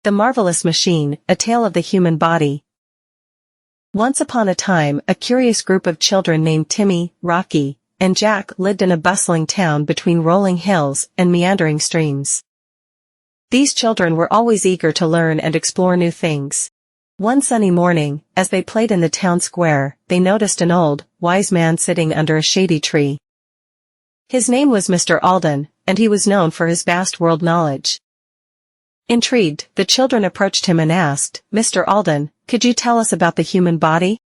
The Marvellous Machine, A Tale of the Human Body. Once upon a time, a curious group of children named Timmy, Rocky, and Jack lived in a bustling town between rolling hills and meandering streams. These children were always eager to learn and explore new things. One sunny morning, as they played in the town square, they noticed an old, wise man sitting under a shady tree. His name was Mr. Alden, and he was known for his vast world knowledge. Intrigued, the children approached him and asked, "Mr. Alden, could you tell us about the human body?"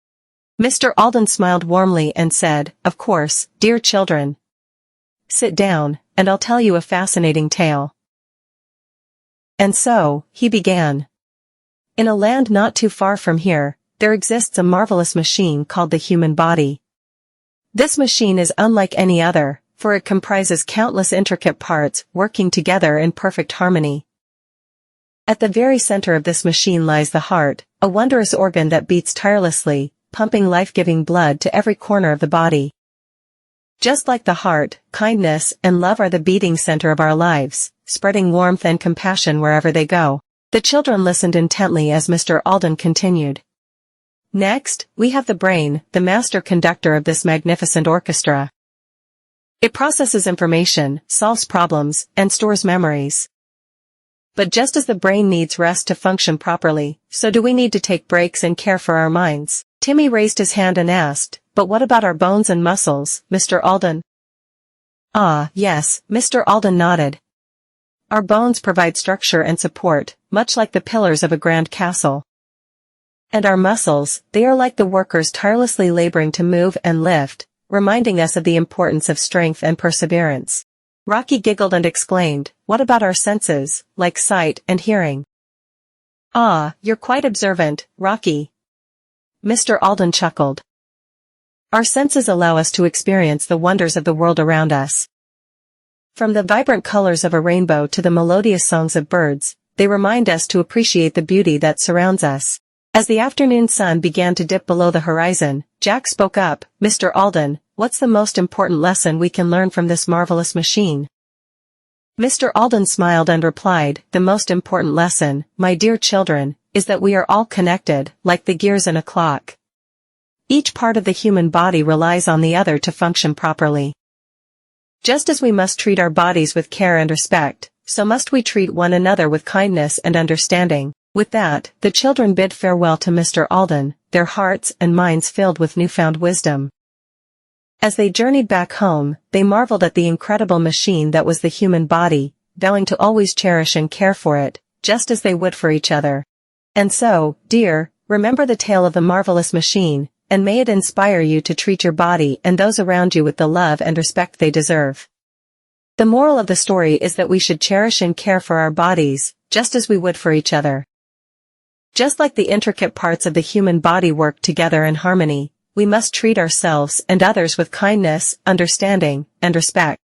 Mr. Alden smiled warmly and said, "Of course, dear children. Sit down, and I'll tell you a fascinating tale." And so, he began. In a land not too far from here, there exists a marvelous machine called the human body. This machine is unlike any other, for it comprises countless intricate parts working together in perfect harmony. At the very center of this machine lies the heart, a wondrous organ that beats tirelessly, pumping life-giving blood to every corner of the body. Just like the heart, kindness and love are the beating center of our lives, spreading warmth and compassion wherever they go. The children listened intently as Mr. Alden continued. Next, we have the brain, the master conductor of this magnificent orchestra. It processes information, solves problems, and stores memories. But just as the brain needs rest to function properly, so do we need to take breaks and care for our minds. Timmy raised his hand and asked, "But what about our bones and muscles, Mr. Alden?" "Ah, yes," Mr. Alden nodded. "Our bones provide structure and support, much like the pillars of a grand castle. And our muscles, they are like the workers tirelessly laboring to move and lift, reminding us of the importance of strength and perseverance." Rocky giggled and exclaimed, "What about our senses, like sight and hearing?" "Ah, you're quite observant, Rocky." Mr. Alden chuckled. "Our senses allow us to experience the wonders of the world around us. From the vibrant colors of a rainbow to the melodious songs of birds, they remind us to appreciate the beauty that surrounds us." As the afternoon sun began to dip below the horizon, Jack spoke up, "Mr. Alden, what's the most important lesson we can learn from this marvelous machine?" Mr. Alden smiled and replied, "The most important lesson, my dear children, is that we are all connected, like the gears in a clock. Each part of the human body relies on the other to function properly. Just as we must treat our bodies with care and respect, so must we treat one another with kindness and understanding." With that, the children bid farewell to Mr. Alden, their hearts and minds filled with newfound wisdom. As they journeyed back home, they marveled at the incredible machine that was the human body, vowing to always cherish and care for it, just as they would for each other. And so, dear, remember the tale of the marvelous machine, and may it inspire you to treat your body and those around you with the love and respect they deserve. The moral of the story is that we should cherish and care for our bodies, just as we would for each other. Just like the intricate parts of the human body work together in harmony, we must treat ourselves and others with kindness, understanding, and respect.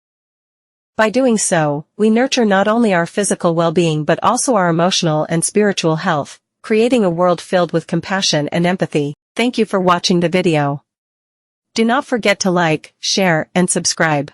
By doing so, we nurture not only our physical well-being but also our emotional and spiritual health, creating a world filled with compassion and empathy. Thank you for watching the video. Do not forget to like, share, and subscribe.